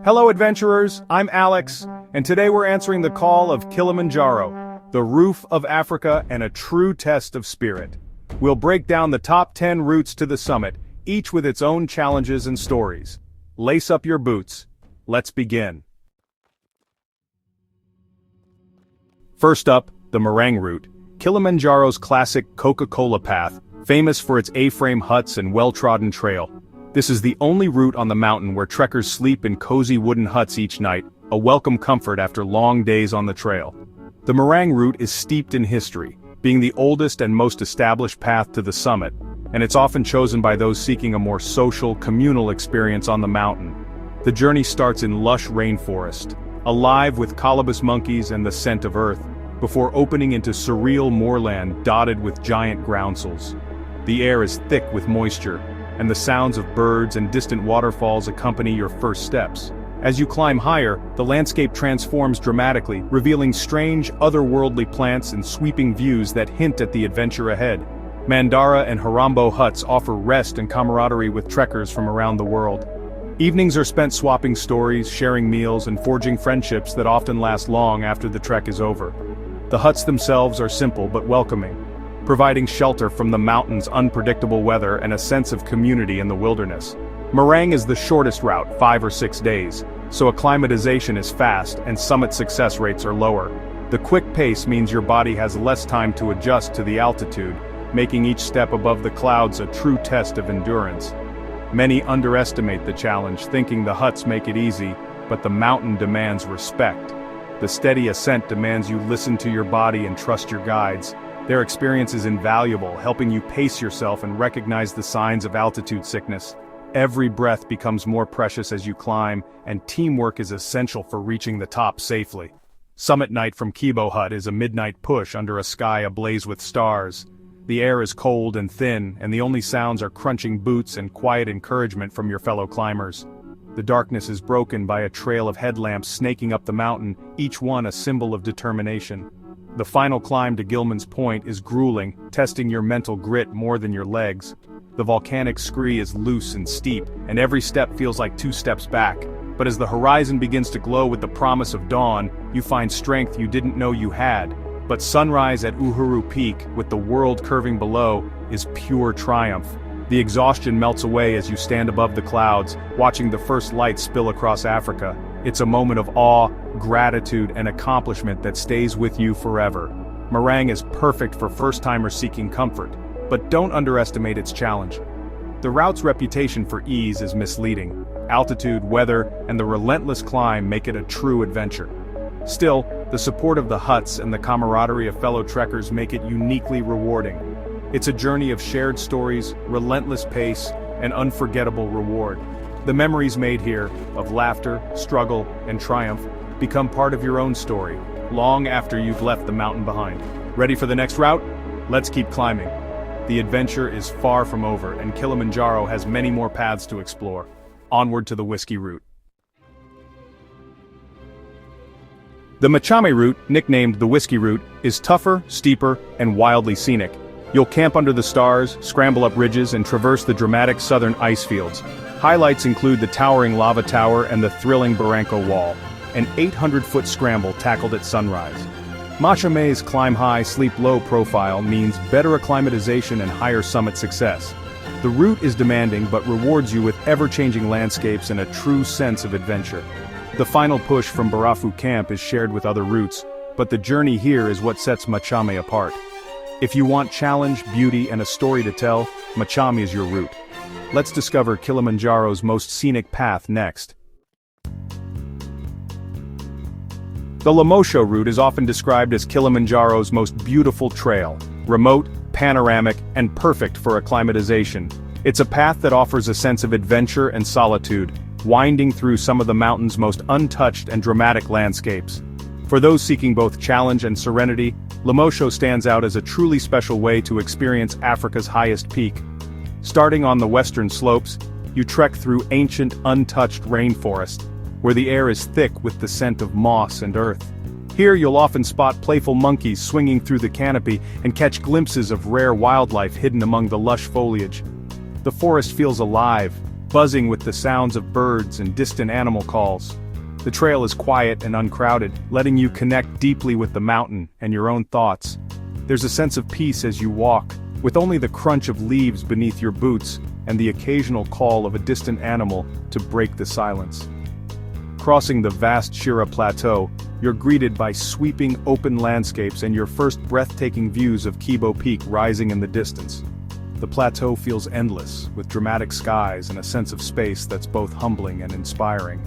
Hello adventurers, I'm Alex, and today we're answering the call of Kilimanjaro, the roof of Africa and a true test of spirit. We'll break down the top 10 routes to the summit, each with its own challenges and stories. Lace up your boots. Let's begin. First up, the meringue route, Kilimanjaro's classic Coca-Cola path, famous for its A-frame huts and well-trodden trail. This is the only route on the mountain where trekkers sleep in cozy wooden huts each night, a welcome comfort after long days on the trail. The meringue route is steeped in history, being the oldest and most established path to the summit, and it's often chosen by those seeking a more social, communal experience on the mountain. The journey starts in lush rainforest, alive with colobus monkeys and the scent of earth, before opening into surreal moorland dotted with giant groundsels. The air is thick with moisture, and the sounds of birds and distant waterfalls accompany your first steps. As you climb higher, the landscape transforms dramatically, revealing strange, otherworldly plants and sweeping views that hint at the adventure ahead. Mandara and Harambo huts offer rest and camaraderie with trekkers from around the world. Evenings are spent swapping stories, sharing meals, and forging friendships that often last long after the trek is over. The huts themselves are simple but welcoming, providing shelter from the mountain's unpredictable weather and a sense of community in the wilderness. Meringue is the shortest route, 5 or 6 days, so acclimatization is fast and summit success rates are lower. The quick pace means your body has less time to adjust to the altitude, making each step above the clouds a true test of endurance. Many underestimate the challenge, thinking the huts make it easy, but the mountain demands respect. The steady ascent demands you listen to your body and trust your guides. Their experience is invaluable, helping you pace yourself and recognize the signs of altitude sickness. Every breath becomes more precious as you climb, and teamwork is essential for reaching the top safely. Summit night from Kibo Hut is a midnight push under a sky ablaze with stars. The air is cold and thin, and the only sounds are crunching boots and quiet encouragement from your fellow climbers. The darkness is broken by a trail of headlamps snaking up the mountain, each one a symbol of determination. The final climb to Gilman's Point is grueling, testing your mental grit more than your legs. The volcanic scree is loose and steep, and every step feels like 2 steps back. But as the horizon begins to glow with the promise of dawn, you find strength you didn't know you had. But sunrise at Uhuru Peak, with the world curving below, is pure triumph. The exhaustion melts away as you stand above the clouds, watching the first light spill across Africa. It's a moment of awe, gratitude, and accomplishment that stays with you forever. Meringue is perfect for first-timers seeking comfort, but don't underestimate its challenge. The route's reputation for ease is misleading. Altitude, weather, and the relentless climb make it a true adventure. Still, the support of the huts and the camaraderie of fellow trekkers make it uniquely rewarding. It's a journey of shared stories, relentless pace, and unforgettable reward. The memories made here, of laughter, struggle, and triumph, become part of your own story, long after you've left the mountain behind. Ready for the next route? Let's keep climbing. The adventure is far from over, and Kilimanjaro has many more paths to explore. Onward to the Whiskey route. The Machame route, nicknamed the Whiskey route, is tougher, steeper, and wildly scenic. You'll camp under the stars, scramble up ridges, and traverse the dramatic southern ice fields. Highlights include the towering lava tower and the thrilling Barranco Wall, an 800-foot scramble tackled at sunrise. Machame's climb high, sleep low profile means better acclimatization and higher summit success. The route is demanding but rewards you with ever-changing landscapes and a true sense of adventure. The final push from Barafu Camp is shared with other routes, but the journey here is what sets Machame apart. If you want challenge, beauty, and a story to tell, Machame is your route. Let's discover Kilimanjaro's most scenic path next. The Lemosho route is often described as Kilimanjaro's most beautiful trail, remote, panoramic, and perfect for acclimatization. It's a path that offers a sense of adventure and solitude, winding through some of the mountain's most untouched and dramatic landscapes. For those seeking both challenge and serenity, Lemosho stands out as a truly special way to experience Africa's highest peak. Starting on the western slopes, you trek through ancient, untouched rainforest, where the air is thick with the scent of moss and earth. Here you'll often spot playful monkeys swinging through the canopy and catch glimpses of rare wildlife hidden among the lush foliage. The forest feels alive, buzzing with the sounds of birds and distant animal calls. The trail is quiet and uncrowded, letting you connect deeply with the mountain and your own thoughts. There's a sense of peace as you walk, with only the crunch of leaves beneath your boots and the occasional call of a distant animal to break the silence. Crossing the vast Shira Plateau, you're greeted by sweeping open landscapes and your first breathtaking views of Kibo Peak rising in the distance. The plateau feels endless, with dramatic skies and a sense of space that's both humbling and inspiring.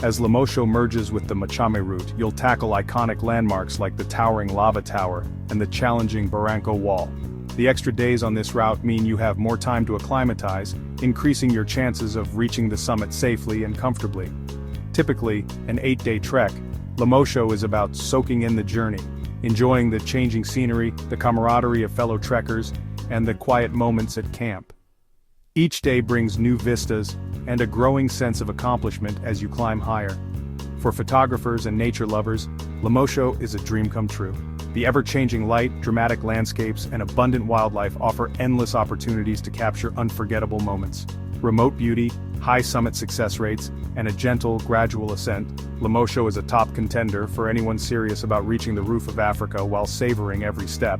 As Lemosho merges with the Machame route, you'll tackle iconic landmarks like the towering lava tower and the challenging Barranco Wall. The extra days on this route mean you have more time to acclimatize, increasing your chances of reaching the summit safely and comfortably. Typically, an 8-day trek, Lemosho is about soaking in the journey, enjoying the changing scenery, the camaraderie of fellow trekkers, and the quiet moments at camp. Each day brings new vistas and a growing sense of accomplishment as you climb higher. For photographers and nature lovers, Lemosho is a dream come true. The ever-changing light, dramatic landscapes, and abundant wildlife offer endless opportunities to capture unforgettable moments. Remote beauty, high summit success rates, and a gentle, gradual ascent, Lemosho is a top contender for anyone serious about reaching the roof of Africa while savoring every step.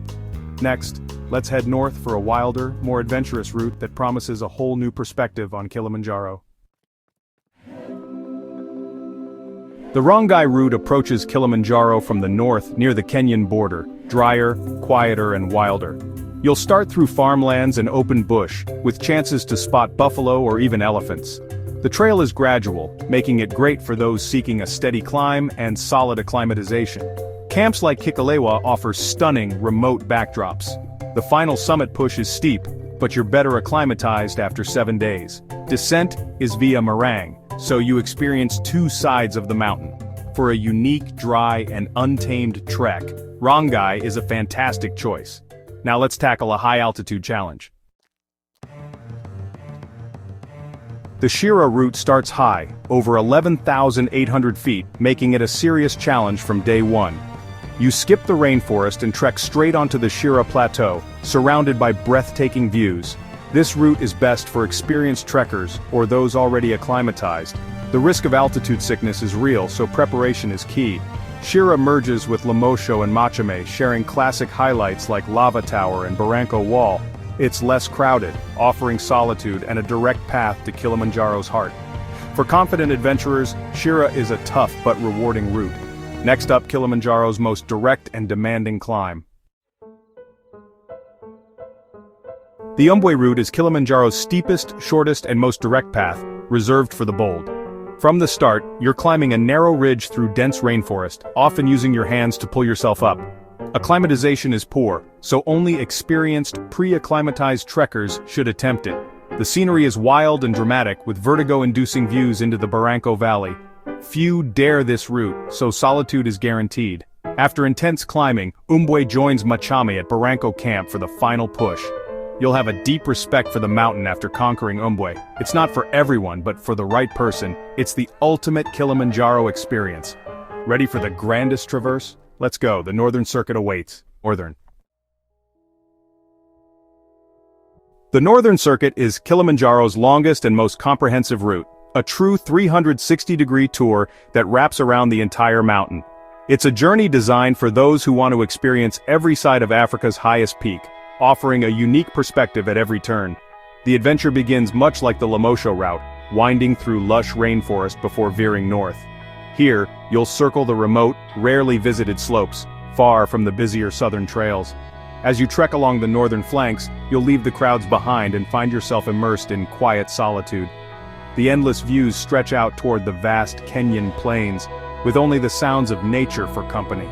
Next, let's head north for a wilder, more adventurous route that promises a whole new perspective on Kilimanjaro. The Rongai route approaches Kilimanjaro from the north near the Kenyan border, drier, quieter, and wilder. You'll start through farmlands and open bush, with chances to spot buffalo or even elephants. The trail is gradual, making it great for those seeking a steady climb and solid acclimatization. Camps like Kikalewa offer stunning, remote backdrops. The final summit push is steep, but you're better acclimatized after 7 days. Descent is via meringue, so you experience two sides of the mountain. For a unique, dry, and untamed trek, Rongai is a fantastic choice. Now let's tackle a high-altitude challenge. The Shira route starts high, over 11,800 feet, making it a serious challenge from day one. You skip the rainforest and trek straight onto the Shira Plateau, surrounded by breathtaking views. This route is best for experienced trekkers or those already acclimatized. The risk of altitude sickness is real, so preparation is key. Shira merges with Lemosho and Machame, sharing classic highlights like Lava Tower and Barranco Wall. It's less crowded, offering solitude and a direct path to Kilimanjaro's heart. For confident adventurers, Shira is a tough but rewarding route. Next up, Kilimanjaro's most direct and demanding climb. The Umbwe route is Kilimanjaro's steepest, shortest, and most direct path, reserved for the bold. From the start, you're climbing a narrow ridge through dense rainforest, often using your hands to pull yourself up. Acclimatization is poor, so only experienced, pre-acclimatized trekkers should attempt it. The scenery is wild and dramatic, with vertigo-inducing views into the Barranco Valley. Few dare this route, so solitude is guaranteed. After intense climbing, Umbwe joins Machame at Barranco Camp for the final push. You'll have a deep respect for the mountain after conquering Umbwe. It's not for everyone, but for the right person, it's the ultimate Kilimanjaro experience. Ready for the grandest traverse? Let's go, the Northern Circuit awaits. The Northern Circuit is Kilimanjaro's longest and most comprehensive route, a true 360-degree tour that wraps around the entire mountain. It's a journey designed for those who want to experience every side of Africa's highest peak, offering a unique perspective at every turn. The adventure begins much like the Lemosho route, winding through lush rainforest before veering north. Here, you'll circle the remote, rarely visited slopes, far from the busier southern trails. As you trek along the northern flanks, you'll leave the crowds behind and find yourself immersed in quiet solitude. The endless views stretch out toward the vast Kenyan plains, with only the sounds of nature for company.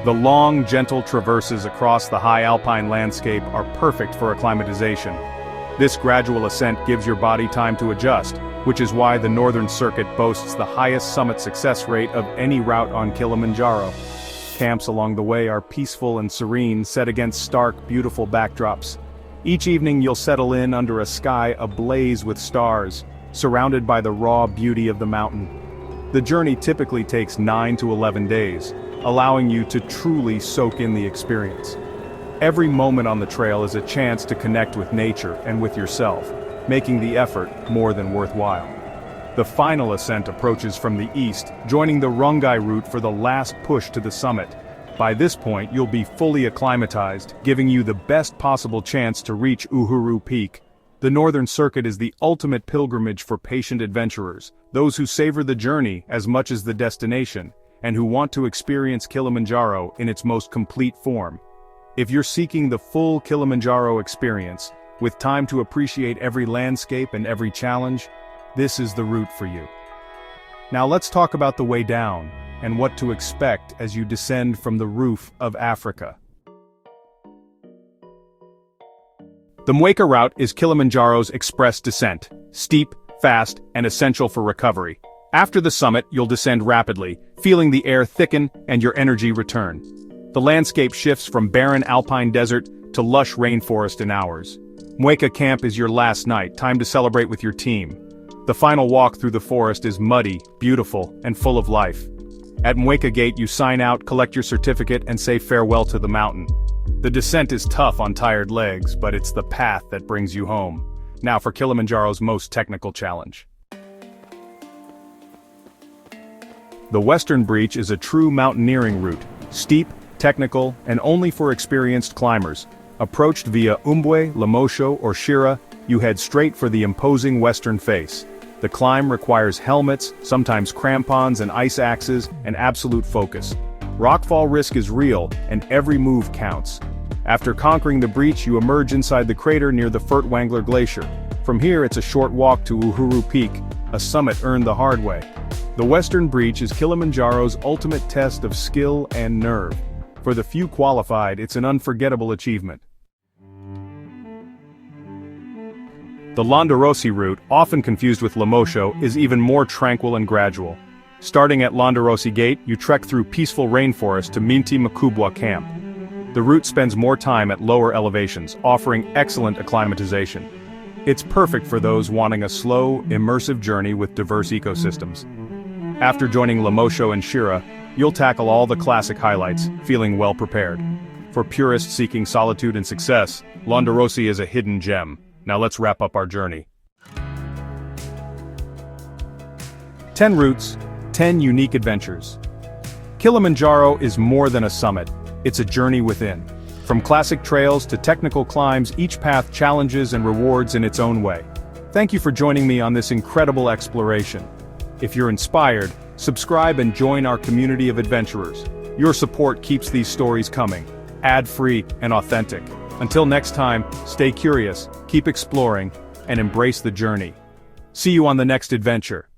The long, gentle traverses across the high alpine landscape are perfect for acclimatization. This gradual ascent gives your body time to adjust, which is why the Northern Circuit boasts the highest summit success rate of any route on Kilimanjaro. Camps along the way are peaceful and serene, set against stark, beautiful backdrops. Each evening you'll settle in under a sky ablaze with stars, surrounded by the raw beauty of the mountain. The journey typically takes 9 to 11 days, allowing you to truly soak in the experience. Every moment on the trail is a chance to connect with nature and with yourself. making the effort more than worthwhile. The final ascent approaches from the east, joining the Rongai route for the last push to the summit. By this point, you'll be fully acclimatized, giving you the best possible chance to reach Uhuru Peak. The Northern Circuit is the ultimate pilgrimage for patient adventurers, those who savor the journey as much as the destination, and who want to experience Kilimanjaro in its most complete form. If you're seeking the full Kilimanjaro experience, with time to appreciate every landscape and every challenge, this is the route for you. Now let's talk about the way down, and what to expect as you descend from the roof of Africa. The Mweka route is Kilimanjaro's express descent, steep, fast, and essential for recovery. After the summit, you'll descend rapidly, feeling the air thicken and your energy return. The landscape shifts from barren alpine desert to lush rainforest in hours. Mweka Camp is your last night, time to celebrate with your team. The final walk through the forest is muddy, beautiful, and full of life. At Mweka Gate you sign out, collect your certificate, and say farewell to the mountain. The descent is tough on tired legs, but it's the path that brings you home. Now for Kilimanjaro's most technical challenge. The Western Breach is a true mountaineering route, steep, technical, and only for experienced climbers. Approached via Umbwe, Lemosho, or Shira, you head straight for the imposing western face. The climb requires helmets, sometimes crampons and ice axes, and absolute focus. Rockfall risk is real, and every move counts. After conquering the breach, you emerge inside the crater near the Furtwängler Glacier. From here it's a short walk to Uhuru Peak, a summit earned the hard way. The Western Breach is Kilimanjaro's ultimate test of skill and nerve. For the few qualified, it's an unforgettable achievement. The Londerossi route, often confused with Lemosho, is even more tranquil and gradual. Starting at Londerossi Gate, you trek through peaceful rainforest to Minti Mkubwa Camp. The route spends more time at lower elevations, offering excellent acclimatization. It's perfect for those wanting a slow, immersive journey with diverse ecosystems. After joining Lemosho and Shira, you'll tackle all the classic highlights, feeling well prepared. For purists seeking solitude and success, Londerossi is a hidden gem. Now let's wrap up our journey. 10 routes, 10 unique adventures. Kilimanjaro is more than a summit, it's a journey within. From classic trails to technical climbs, each path challenges and rewards in its own way. Thank you for joining me on this incredible exploration. If you're inspired, subscribe and join our community of adventurers. Your support keeps these stories coming, ad-free and authentic. Until next time, stay curious, keep exploring, and embrace the journey. See you on the next adventure.